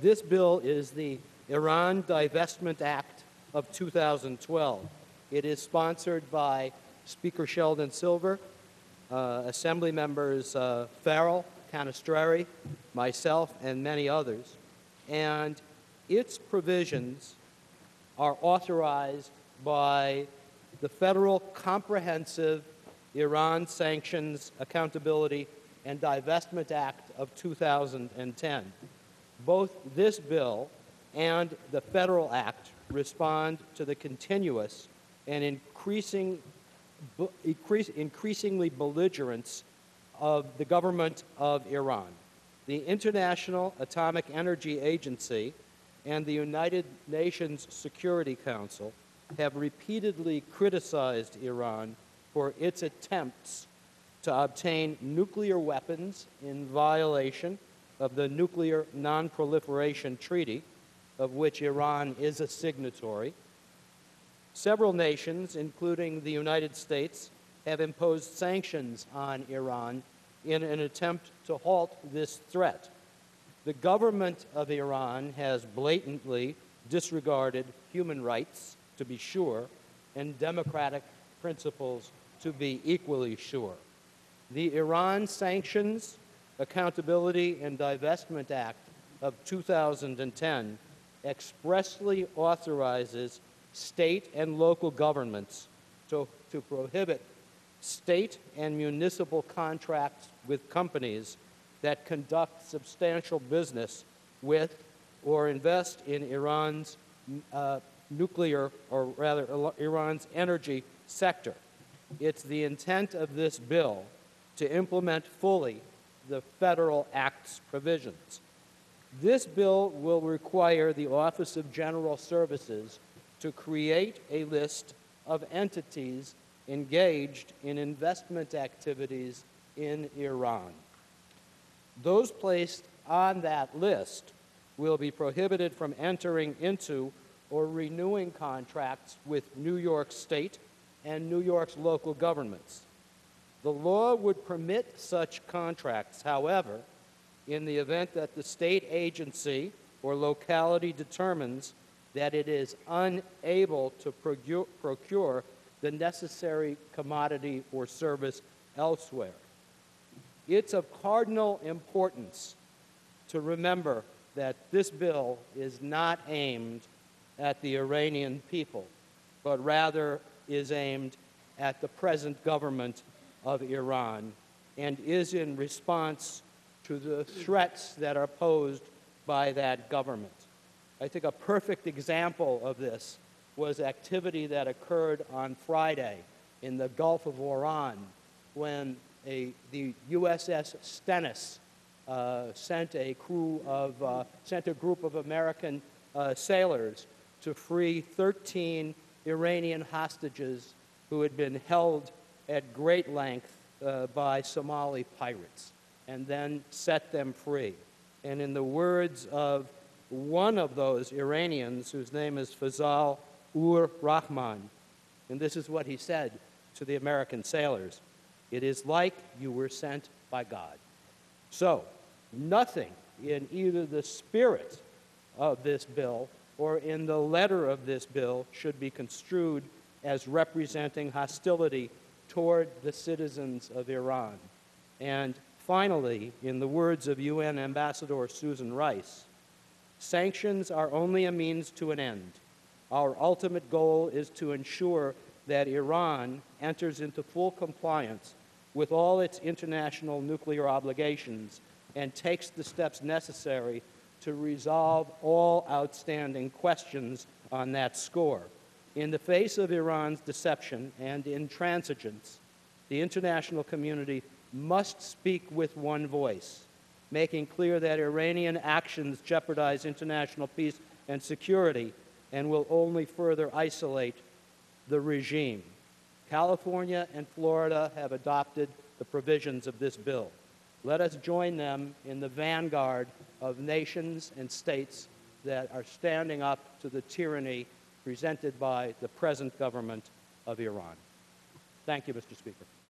this bill is the Iran Divestment Act of 2012. It is sponsored by Speaker Sheldon Silver, Assembly members Farrell, Canestrari, myself, and many others. And its provisions are authorized by the Federal Comprehensive Iran Sanctions Accountability and Divestment Act of 2010. Both this bill and the Federal Act respond to the continuous and increasingly belligerence of the government of Iran. The International Atomic Energy Agency and the United Nations Security Council have repeatedly criticized Iran for its attempts to obtain nuclear weapons in violation of the Nuclear Non-Proliferation Treaty, of which Iran is a signatory. Several nations, including the United States, have imposed sanctions on Iran in an attempt to halt this threat. The government of Iran has blatantly disregarded human rights, to be sure, and democratic principles, to be equally sure. The Iran Sanctions Accountability and Divestment Act of 2010 expressly authorizes state and local governments to prohibit state and municipal contracts with companies that conduct substantial business with or invest in Iran's nuclear, or rather Iran's energy sector. It's the intent of this bill to implement fully the Federal Act's provisions. This bill will require the Office of General Services to create a list of entities engaged in investment activities in Iran. Those placed on that list will be prohibited from entering into or renewing contracts with New York State and New York's local governments. The law would permit such contracts, however, in the event that the state agency or locality determines that it is unable to procure the necessary commodity or service elsewhere. It's of cardinal importance to remember that this bill is not aimed at the Iranian people, but rather is aimed at the present government of Iran and is in response to the threats that are posed by that government. I think a perfect example of this was activity that occurred on Friday in the Gulf of Oran when the USS Stennis sent a group of American sailors to free 13 Iranian hostages who had been held at great length by Somali pirates, and then set them free. And in the words of one of those Iranians, whose name is Fazal-ur-Rahman, and this is what he said to the American sailors: "It is like you were sent by God." So, nothing in either the spirit of this bill or in the letter of this bill should be construed as representing hostility toward the citizens of Iran. And finally, in the words of UN Ambassador Susan Rice, sanctions are only a means to an end. Our ultimate goal is to ensure that Iran enters into full compliance with all its international nuclear obligations and takes the steps necessary to resolve all outstanding questions on that score. In the face of Iran's deception and intransigence, the international community must speak with one voice, making clear that Iranian actions jeopardize international peace and security and will only further isolate the regime. California and Florida have adopted the provisions of this bill. Let us join them in the vanguard of nations and states that are standing up to the tyranny presented by the present government of Iran. Thank you, Mr. Speaker.